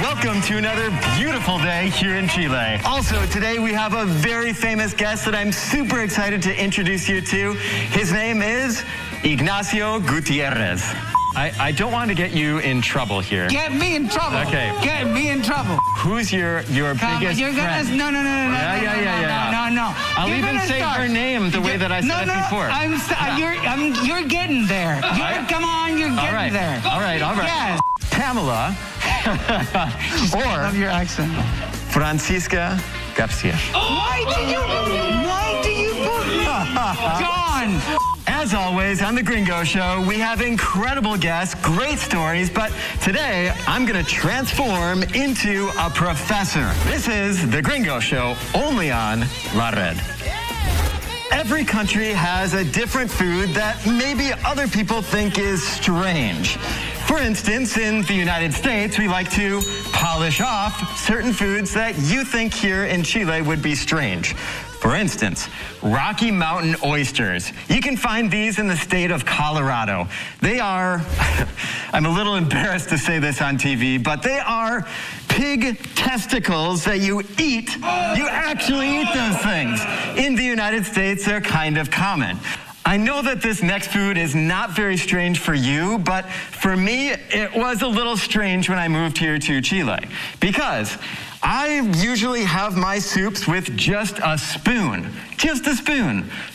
Welcome to another beautiful day here in Chile. Also, today we have a very famous guest that I'm super excited to introduce you to. His name is Ignacio Gutierrez. I don't want to get you in trouble here. Get me in trouble. Okay. Get me in trouble. Who's your biggest friend? No. No. I'll even say her name the way that I said it before. You're getting there. Come on, you're getting there. All right. Yes. Pamela. Or I love your accent. Francisca Garcia. Why do you put me? John. As always, on the Gringo Show, we have incredible guests, great stories, but today I'm going to transform into a professor. This is the Gringo Show, only on La Red. Every country has a different food that maybe other people think is strange. For instance, in the United States, we like to polish off certain foods that you think here in Chile would be strange. For instance, Rocky Mountain oysters. You can find these in the state of Colorado. They are, I'm a little embarrassed to say this on TV, but they are pig testicles that you eat. You actually eat those things. In the United States, they're kind of common. I know that this next food is not very strange for you, but for me, it was a little strange when I moved here to Chile, because I usually have my soups with just a spoon.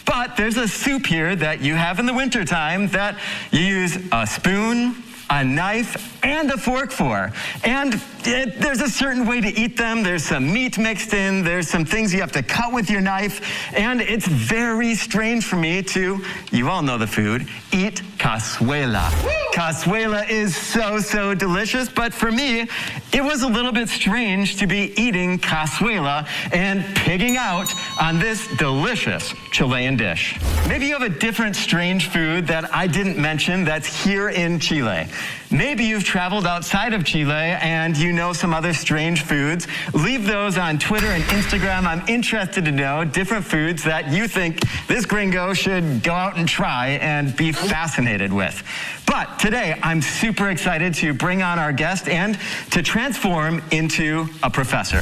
But there's a soup here that you have in the wintertime that you use a spoon, a knife, and a fork for. And there's a certain way to eat them. There's some meat mixed in. There's some things you have to cut with your knife. And it's very strange for me to, you all know the food, eat cazuela. Woo! Cazuela is so delicious, but for me, it was a little bit strange to be eating cazuela and pigging out on this delicious Chilean dish. Maybe you have a different strange food that I didn't mention that's here in Chile. Maybe you've traveled outside of Chile and you know some other strange foods. Leave those on Twitter and Instagram. I'm interested to know different foods that you think this gringo should go out and try and be fascinated with. But today, I'm super excited to bring on our guest and to transform into a professor.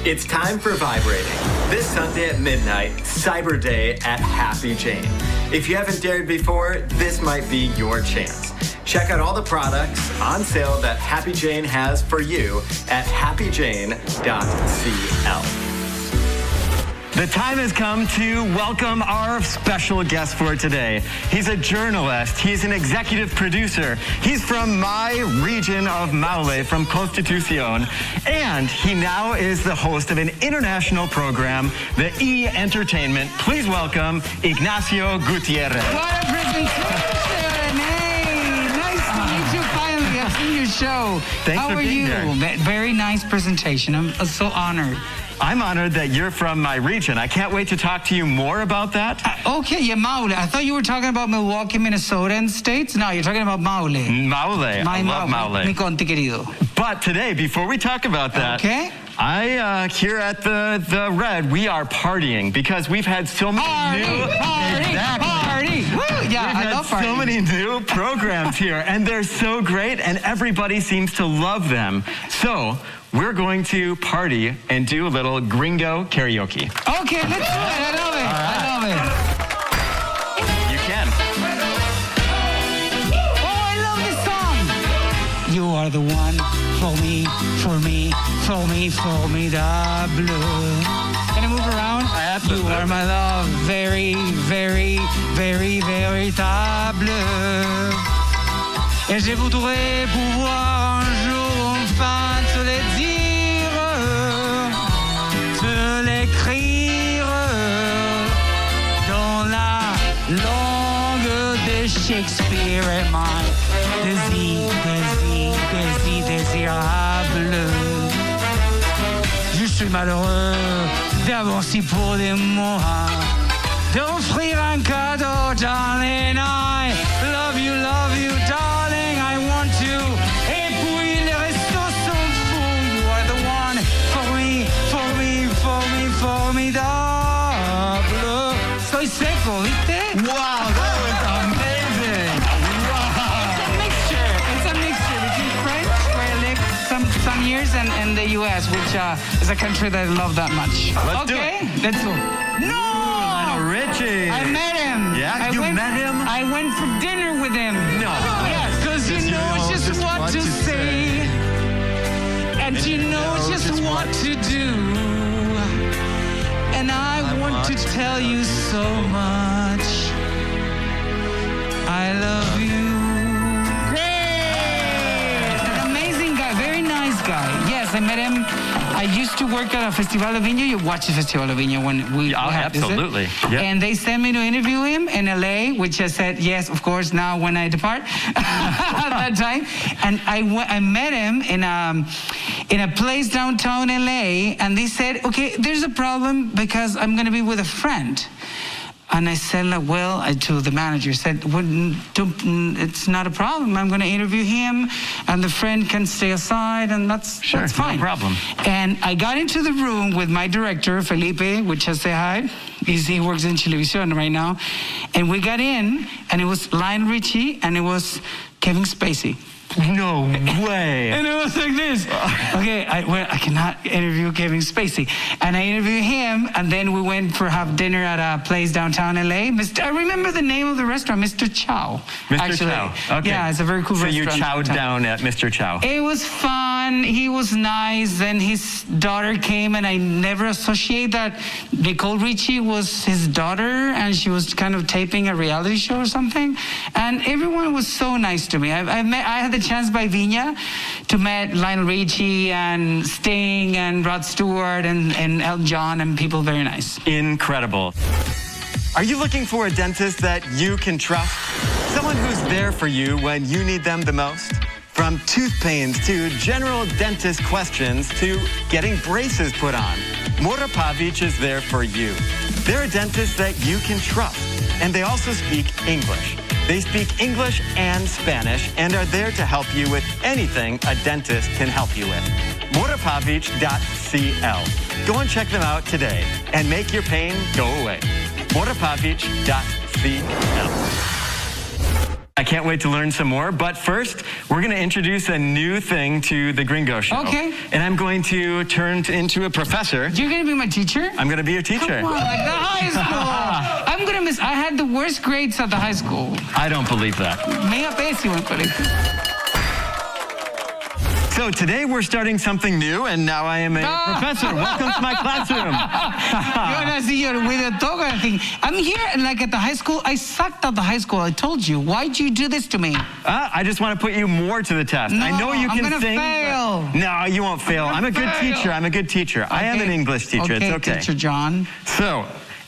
It's time for Vibrating. This Sunday at midnight, Cyber Day at Happy Jane. If you haven't dared before, this might be your chance. Check out all the products on sale that Happy Jane has for you at happyjane.cl. The time has come to welcome our special guest for today. He's a journalist. He's an executive producer. He's from my region of Maule, from Constitucion. And he now is the host of an international program, the E-Entertainment. Please welcome Ignacio Gutierrez. What a presentation! Hey, nice to meet you finally. I've seen your show. Thanks How for are being you? here. Very nice presentation. I'm so honored. I'm honored that you're from my region. I can't wait to talk to you more about that. Okay, yeah, Maule. I thought you were talking about Milwaukee, Minnesota and states. No, you're talking about Maule. Maule. I love Maule. Mi conte querido. But today, before we talk about that, okay. Here at the Red, we are partying because we've had so many Party! Woo! Yeah, I love partying. So many new programs here, and they're so great, and everybody seems to love them. So we're going to party and do a little gringo karaoke. Okay, let's do it. I love it. Right. I love it. You can. Oh, I love this song. You are the one for me, formidable. Can I move around? You are my love, very, véritable. Et je voudrais pouvoir un jour enfin te les dire, te l'écrire dans la langue de Shakespeare et my désirable. Je suis malheureux d'avoir si peu de mots, d'offrir un cadeau, darling. I love you, darling. I want to. Et puis les restos sont fous. You are the one for me, formidable. Soy seco, ¿viste? Wow, that was amazing. Wow. It's a mixture between French, where I live some years in the U.S., which is a country that I love that much. Let's do it. Let's go. No! Lionel Richie. I met him. Yeah, you met him? I went for dinner with him. No. Yes, because you know just what to say. And you know just what to do. And I want to tell you so much. I love you. Great! An amazing guy, very nice guy. Yes, I met him. I used to work at a Festival de Viña. You watch the Festival de Viña when we have absolutely. Yep. And they sent me to interview him in LA, which I said, yes, of course, now when I depart at that time. And I met him in a place downtown LA, and they said, okay, there's a problem because I'm going to be with a friend. And I said, well, I told the manager, said, well, it's not a problem. I'm going to interview him, and the friend can stay aside, and that's fine. No problem. And I got into the room with my director, Felipe, which I say hi. He works in Televisión right now. And we got in, and it was Lionel Richie, and it was Kevin Spacey. No way. And it was like this. Okay, I cannot interview Kevin Spacey. And I interviewed him, and then we went for have dinner at a place downtown LA. I remember the name of the restaurant, Mr. Chow. Mr. Chow. Okay. Yeah, it's a very cool restaurant. So you chowed down at Mr. Chow. It was fun. He was nice. Then his daughter came, and I never associate that Nicole Richie was his daughter, and she was kind of taping a reality show or something. And everyone was so nice to me. I had the chance by Viña to meet Lionel Richie and Sting and Rod Stewart and Elton John and people very nice. Incredible. Are you looking for a dentist that you can trust? Someone who's there for you when you need them the most? From tooth pains to general dentist questions to getting braces put on, Mora Pavic is there for you. They're a dentist that you can trust, and they also speak English. They speak English and Spanish and are there to help you with anything a dentist can help you with. Morapavic.cl. Go and check them out today and make your pain go away. Morapavic.cl. I can't wait to learn some more, but first, we're going to introduce a new thing to the Gringo Show. Okay. And I'm going to turn into a professor. You're going to be my teacher? I'm going to be your teacher. Come on, like the high school. I'm going to miss, I had the worst grades at the high school. I don't believe that. Mega pésimo en colegio. So today we're starting something new, and now I am a professor. Welcome to my classroom. I'm here, like at the high school. I sucked at the high school. I told you. Why'd you do this to me? I just want to put you more to the test. No, I know you can I'm gonna sing. Fail. No, you won't fail. I'm a good teacher. I'm a good teacher. Okay. I am an English teacher. Okay, it's okay. Teacher John. So,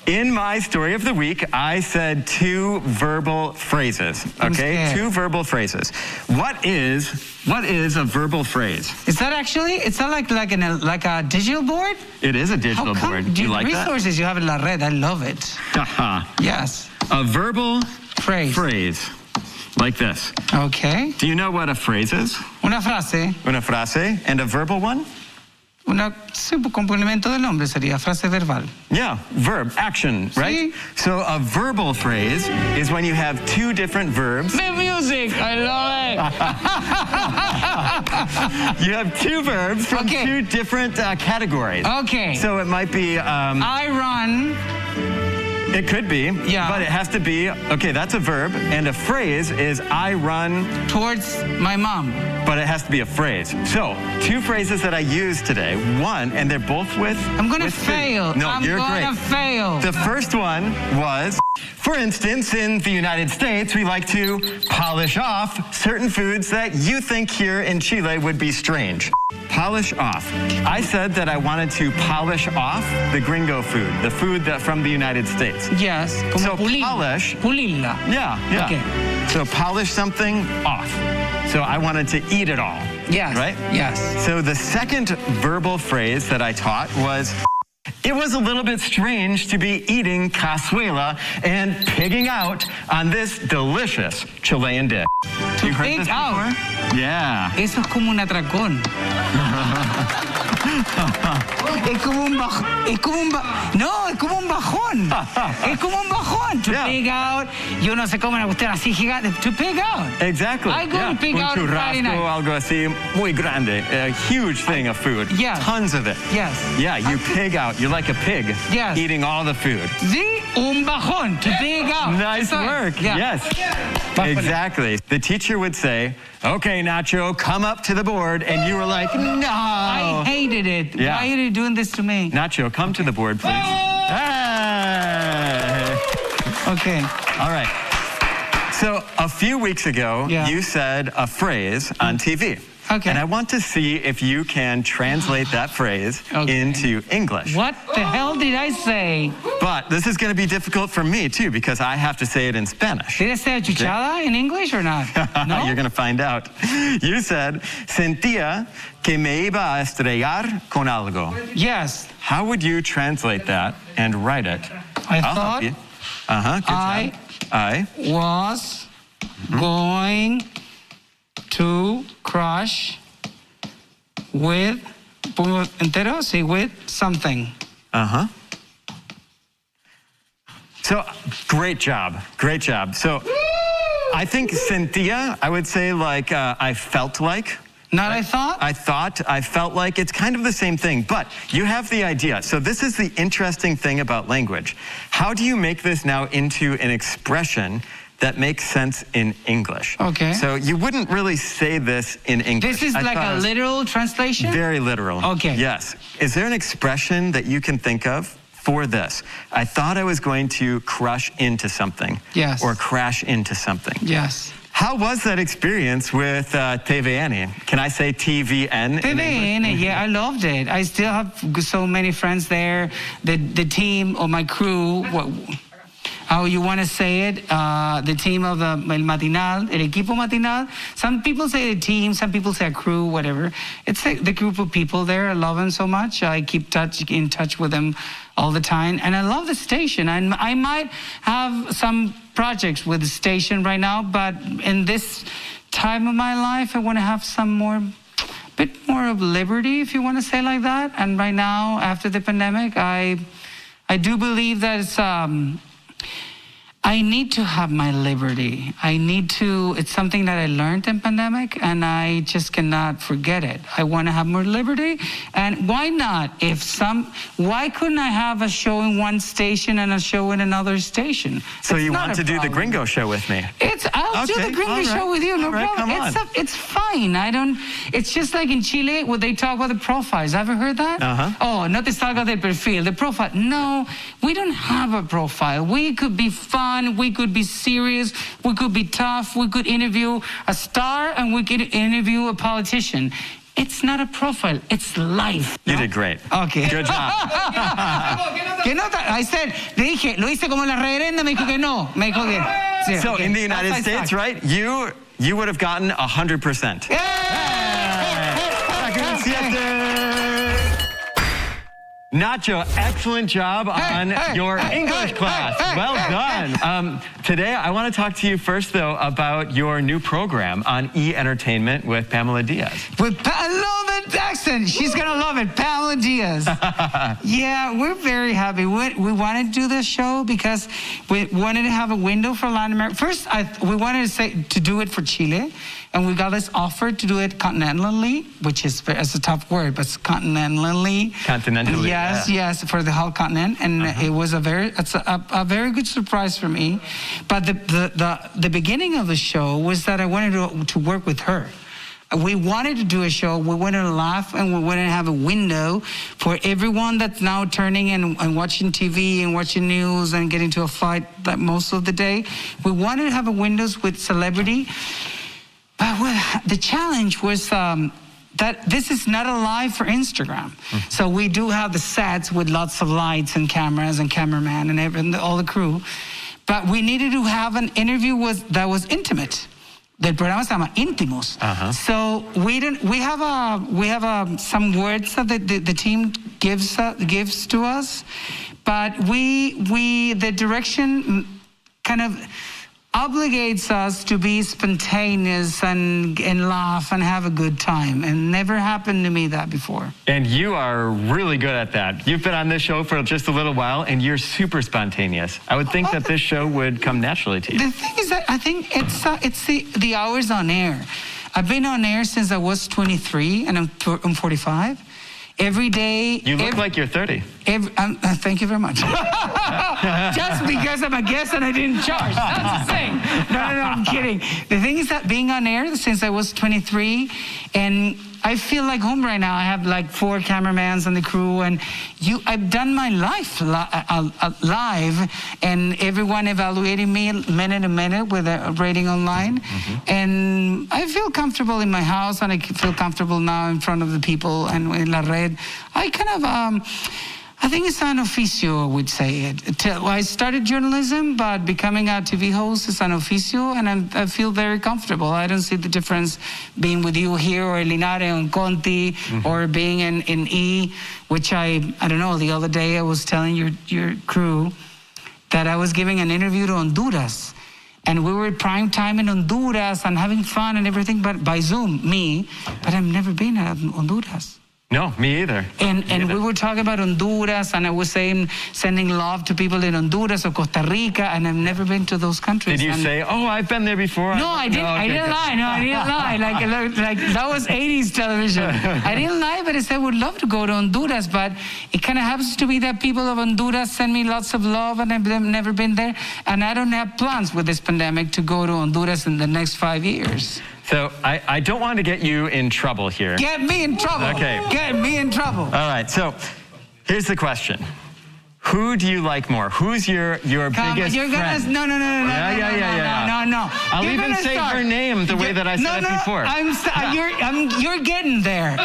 in my story of the week, I said 2 verbal phrases. Okay, 2 verbal phrases. What is a verbal phrase? Is that actually? Is that like a digital board? It is a digital board. Do you like resources that? You have in La Red. I love it. Yes. A verbal phrase. Like this. Okay. Do you know what a phrase is? Una frase. Una frase. And a verbal one? Un complemento del nombre sería frase verbal. Yeah, verb, action, right? Sí. So a verbal phrase is when you have 2 different verbs. The music, I love it. You have 2 verbs from 2 different categories. Okay. So it might be... I run. It could be, but it has to be, okay, that's a verb, and a phrase is I run... towards my mom. But it has to be a phrase. So, 2 phrases that I used today. One, and they're both with... I'm going to fail. No, you're great. I'm going to fail. The first one was, for instance, in the United States, we like to polish off certain foods that you think here in Chile would be strange. Polish off. I said that I wanted to polish off the gringo food, the food that from the United States. Yes. Como so polish. Pulirla. Yeah. Okay. So polish something off. So I wanted to eat it all. Yes. Right? Yes. So the second verbal phrase that I taught was, it was a little bit strange to be eating cazuela and pigging out on this delicious Chilean dish. To pig out? Yeah. Eso es como un atracón. Es como un bajón. No, es como un bajón. Es como un bajón. To pig out. Yo no sé cómo una cuestión así gigante. To pig out. Exactly. I go to pig Un out on Friday night. churrasco, algo así, muy grande. A huge thing of food. Yes. Tons of it. Yes. Yeah, you pig out. You're like a pig. Yes. Eating all the food. Sí, un bajón. To pig out. Nice work. Yeah. Yes. Exactly. The teacher would say, okay, Nacho, come up to the board. And you were like, no. I hated it. Yeah. Why are you doing this to me? Nacho, come to the board, please. Hey. Okay. All right. So a few weeks ago, you said a phrase on TV. Okay. And I want to see if you can translate that phrase into English. What the hell did I say? But this is going to be difficult for me, too, because I have to say it in Spanish. Did I say chuchada in English or not? No? You're going to find out. You said, sentía que me iba a estrellar con algo. Yes. How would you translate that and write it? I I'll thought help you. Good job. I was going to crush with, entero, sí, with something. So, great job. Great job. So, I think sentía, I would say like I felt like. Not I thought? I felt like. It's kind of the same thing, but you have the idea. So this is the interesting thing about language. How do you make this now into an expression that makes sense in English? Okay. So you wouldn't really say this in English. This is like a literal translation? Very literal. Okay. Yes. Is there an expression that you can think of for this? I thought I was going to crush into something. Yes. Or crash into something. Yes. How was that experience with TVN? Can I say TVN? TVN, yeah, I loved it. I still have so many friends there. The team or my crew, how you want to say it, the team of the El Matinal, El Equipo Matinal. Some people say the team, some people say a crew, whatever. It's the group of people there. I love them so much. I keep in touch with them all the time. And I love the station. And I might have some projects with the station right now, but in this time of my life, I want to have bit more of liberty, if you want to say like that. And right now, after the pandemic, I do believe that it's, I need to have my liberty. It's something that I learned in pandemic, and I just cannot forget it. I want to have more liberty, and why not? Why couldn't I have a show in one station and a show in another station? So you want to do the Gringo show with me? I'll do the Gringo show with you, no problem. It's fine. It's just like in Chile where they talk about the profiles. Ever heard that? Oh, no te salgas del perfil, the profile. No, we don't have a profile. We could be fun. We could be serious, we could be tough, we could interview a star, and we could interview a politician. It's not a profile, it's life. You did great. Okay. Good job. I said, le dije, lo hice como la reverenda, me dijo que no. Me dijo que... Sí, so in the United States, right, you would have gotten 100%. Nacho, excellent job on your English class. Well done. Today, I want to talk to you first, though, about your new program on E! Entertainment with Pamela Diaz. I love that accent. She's going to love it. Pamela Diaz. Yeah, we're very happy. We wanted to do this show because we wanted to have a window for Latin America. First, we wanted to do it for Chile. And we got this offer to do it continentally, which is it's a tough word, but it's continentally. Continentally. Yes, for the whole continent, and it was a very good surprise for me. But the beginning of the show was that I wanted to work with her. We wanted to do a show, we wanted to laugh, and we wanted to have a window for everyone that's now turning and watching TV and watching news and getting to a fight that most of the day. We wanted to have a windows with celebrity. But the challenge was that this is not a live for Instagram. So we do have the sets with lots of lights and cameras and cameraman and all the crew. But we needed to have an interview that was intimate. Del programa se llama Íntimos. So we have some words that the team gives to us, but the direction kind of. obligates us to be spontaneous and laugh and have a good time. And never happened to me that before. And you are really good at that. You've been on this show for just a little while, and you're super spontaneous. I would think that this show would come naturally to you. The thing is that I think it's the hours on air. I've been on air since I was 23, and I'm 45. Every day. You look like you're 30. Thank you very much. Just because I'm a guest and I didn't charge. That's the thing. No, I'm kidding. The thing is that being on air since I was 23, and I feel like home right now. I have like 4 cameramans on the crew, and I've done my life live, and everyone evaluating me minute to minute with a rating online. And I feel comfortable in my house, and I feel comfortable now in front of the people and in La Red. I kind of, I think it's an oficio, I would say it. I started journalism, but becoming a TV host is an oficio, and I feel very comfortable. I don't see the difference being with you here, or Linare on Conti, or being in E, which I don't know, the other day I was telling your crew that I was giving an interview to Honduras. And we were prime time in Honduras and having fun and everything, but by Zoom, but I've never been to Honduras. No, me either. And we were talking about Honduras, and I was saying, sending love to people in Honduras or Costa Rica, and I've never been to those countries. Did you say, oh, I've been there before? No, I didn't. I didn't lie. No, I didn't lie. Like that was 80s television. I didn't lie, but I said I would love to go to Honduras, but it kind of happens to be that people of Honduras send me lots of love, and I've never been there, and I don't have plans with this pandemic to go to Honduras in the next 5 years. So I don't want to get you in trouble here. Get me in trouble. Okay. Get me in trouble. All right. So here's the question. Who do you like more? Who's your biggest you're friend? Gonna, no. No. I'll You're even say her name the way that I said it before. You're getting there.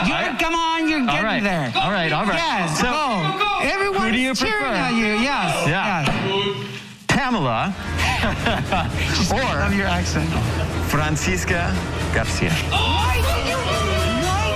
Come on, you're getting there. All right. Yes, so, go. Everyone's who do you cheering prefer? at you. Yes. Yeah. Pamela I love your accent. Francisca Garcia. Why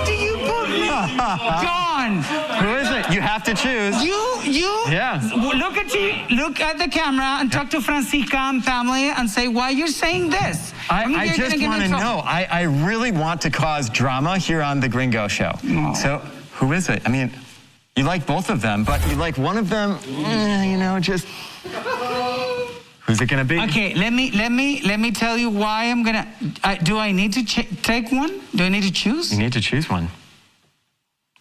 do you put me? John. Who is it? You have to choose. You. Yeah. Look at the camera and talk to Francisca and Pamela and say why you're saying this. I just want to know. I really want to cause drama here on the Gringo Show. No. So who is it? I mean, you like both of them, but you like one of them. Just. Who's it gonna be? Okay, let me tell you why I'm gonna. Do I need to take one? Do I need to choose? You need to choose one.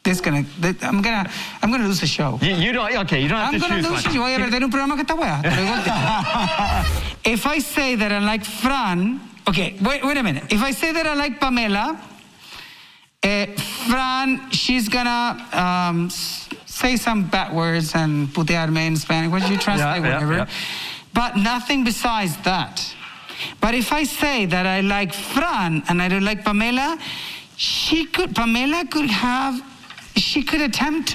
I'm gonna lose the show. You don't. Okay, you don't have to choose one. I'm gonna lose the show. Voy a perder un programa que está wea. If I say that I like Fran, okay, wait a minute. If I say that I like Pamela, Fran, she's gonna say some bad words and putearme in Spanish. What you translate, whatever. Yeah. But nothing besides that. But if I say that I like Fran and I don't like Pamela, Pamela could attempt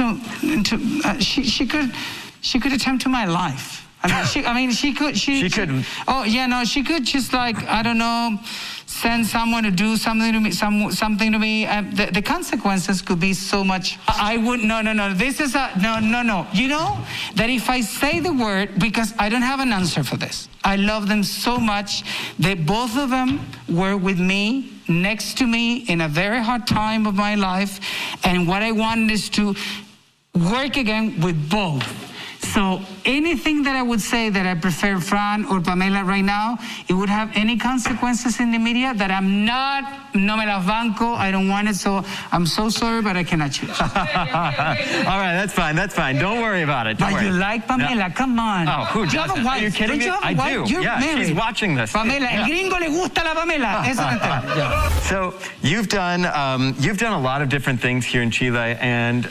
to my life. She could. Oh yeah, no, she could just like, I don't know, send someone to do something to me. Something to me. The consequences could be so much. I would no. This is no. You know that if I say the word, because I don't have an answer for this. I love them so much. Both of them were with me, next to me in a very hard time of my life, and what I wanted is to work again with both. So anything that I would say that I prefer Fran or Pamela right now, it would have any consequences in the media that I'm not, no me las banco, I don't want it, so I'm so sorry, but I cannot choose. All right, that's fine. Don't worry about it. But you like Pamela, come on. Oh, who doesn't? Are you kidding me? I do. You're married. She's watching this. Pamela, el gringo le gusta la Pamela. Eso me entera. So you've done a lot of different things here in Chile, and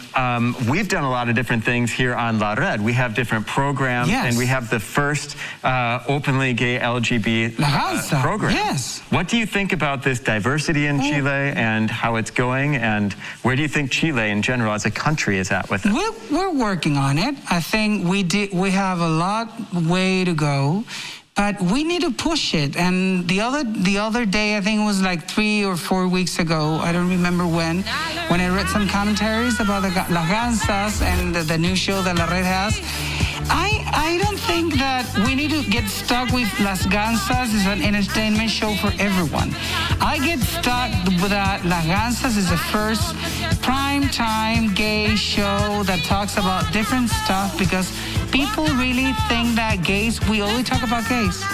we've done a lot of different things here on La Red. We have different programs, and we have the first openly gay LGBT program. Yes. What do you think about this diversity in Chile and how it's going, and where do you think Chile in general as a country is at with it? We're working on it. I think we have a lot way to go. But we need to push it. And the other day, I think it was like 3 or 4 weeks ago, I don't remember when I read some commentaries about Las Gansas and the new show that La Red has, I don't think that we need to get stuck with Las Gansas is an entertainment show for everyone. I get stuck with that Las Gansas is the first primetime gay show that talks about different stuff because people really think that gays, we only talk about gays.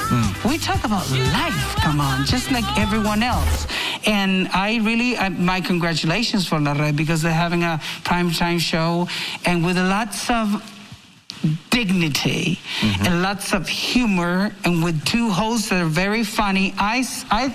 We talk about life, come on, just like everyone else. And my congratulations for La Red because they're having a primetime show and with lots of dignity and lots of humor and with two hosts that are very funny. I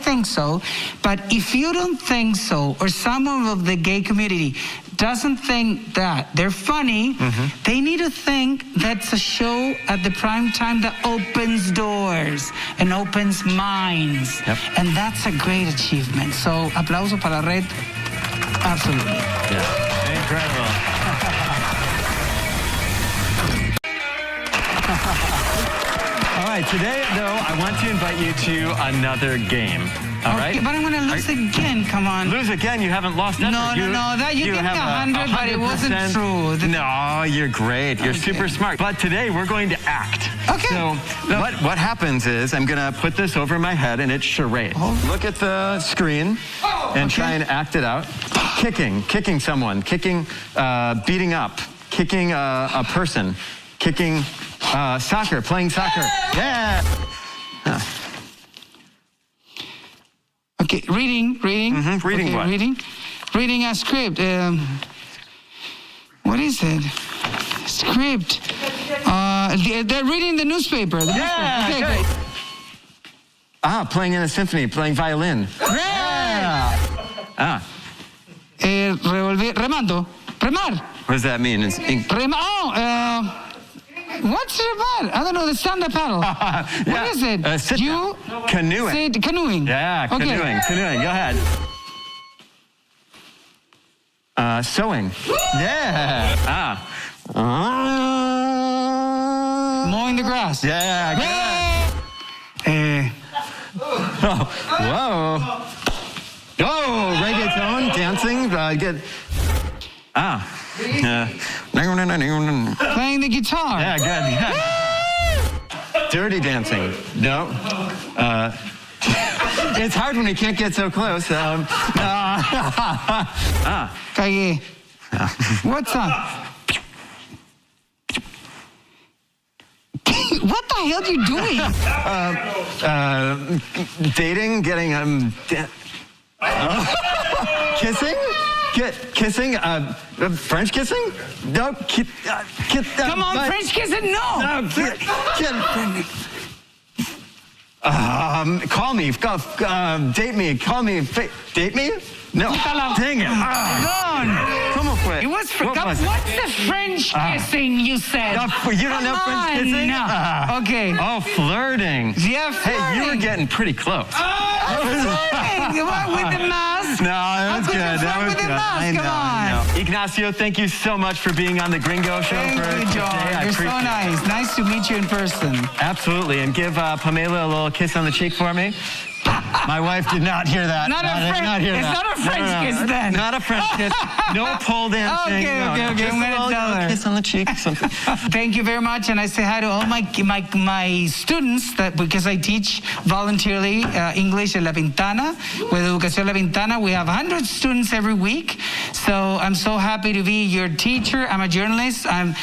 think so. But if you don't think so, or someone of the gay community doesn't think that they're funny, they need to think that's a show at the prime time that opens doors and opens minds. And that's a great achievement. So, aplauso para Red. Absolutely. Yeah. Incredible. All right, today, though, I want to invite you to another game. All right? But I'm going to lose again, come on. Lose again? You haven't lost ever. No, that you gave me 100, but it wasn't true. No, you're great. You're super smart. But today, we're going to act. Okay. So what happens is I'm going to put this over my head, and it's charade. Look at the screen and try and act it out. Kicking someone, beating up, kicking a person, kicking soccer, playing soccer. Yeah. Okay, reading. Reading okay, what? Reading a script. What is it? Script. They're reading the newspaper. Yeah, okay, great. Playing in a symphony, playing violin. Yeah. Remando. Remar. What does that mean? What's remar? I don't know, the stand-up paddle. What is it? Canoeing. Canoeing. Yeah, canoeing. Go ahead. Sewing. Yeah. Mowing the grass. Yeah, good. Whoa. Oh, reggaeton, dancing, good. Playing the guitar. Yeah, good. Dirty dancing. No. It's hard when we can't get so close. Calle. What's up? What the hell are you doing? Dating, getting kissing? Kissing? French kissing? No, come on, French kissing? No! Call me. Date me. Call me. Date me? No. Dang it. ¿Cómo fue? It was what's the French kissing you said? You don't know French kissing? No. Okay. Oh, flirting. Yeah, flirting. Hey, you were getting pretty close. Flirting. What, with the mask? No, that was good. That was good. Come on. Ignacio, thank you so much for being on the Gringo Show. Thank you, George. You're so nice. Nice to meet you in person. Absolutely. And give Pamela a little kiss on the cheek for me. My wife did not hear that. It's not a French kiss then. Not a French kiss. No pole dancing. Okay. I'm going to tell her. Kiss on the cheek. Something. Thank you very much. And I say hi to all my students because I teach voluntarily English at La Pintana. With Educación La Pintana, we have 100 students every week. So I'm so happy to be your teacher. I'm a journalist. I'm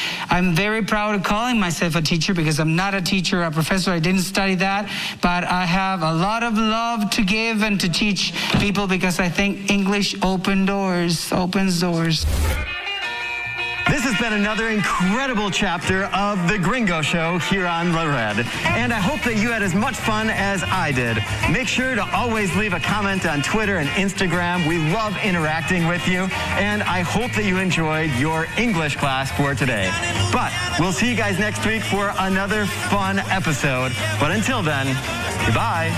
very proud of calling myself a teacher because I'm not a teacher, a professor. I didn't study that. But I have a lot of love to give and to teach people because I think English opens doors. This has been another incredible chapter of The Gringo Show here on La Red. And I hope that you had as much fun as I did. Make sure to always leave a comment on Twitter and Instagram. We love interacting with you. And I hope that you enjoyed your English class for today. But we'll see you guys next week for another fun episode. But until then, goodbye.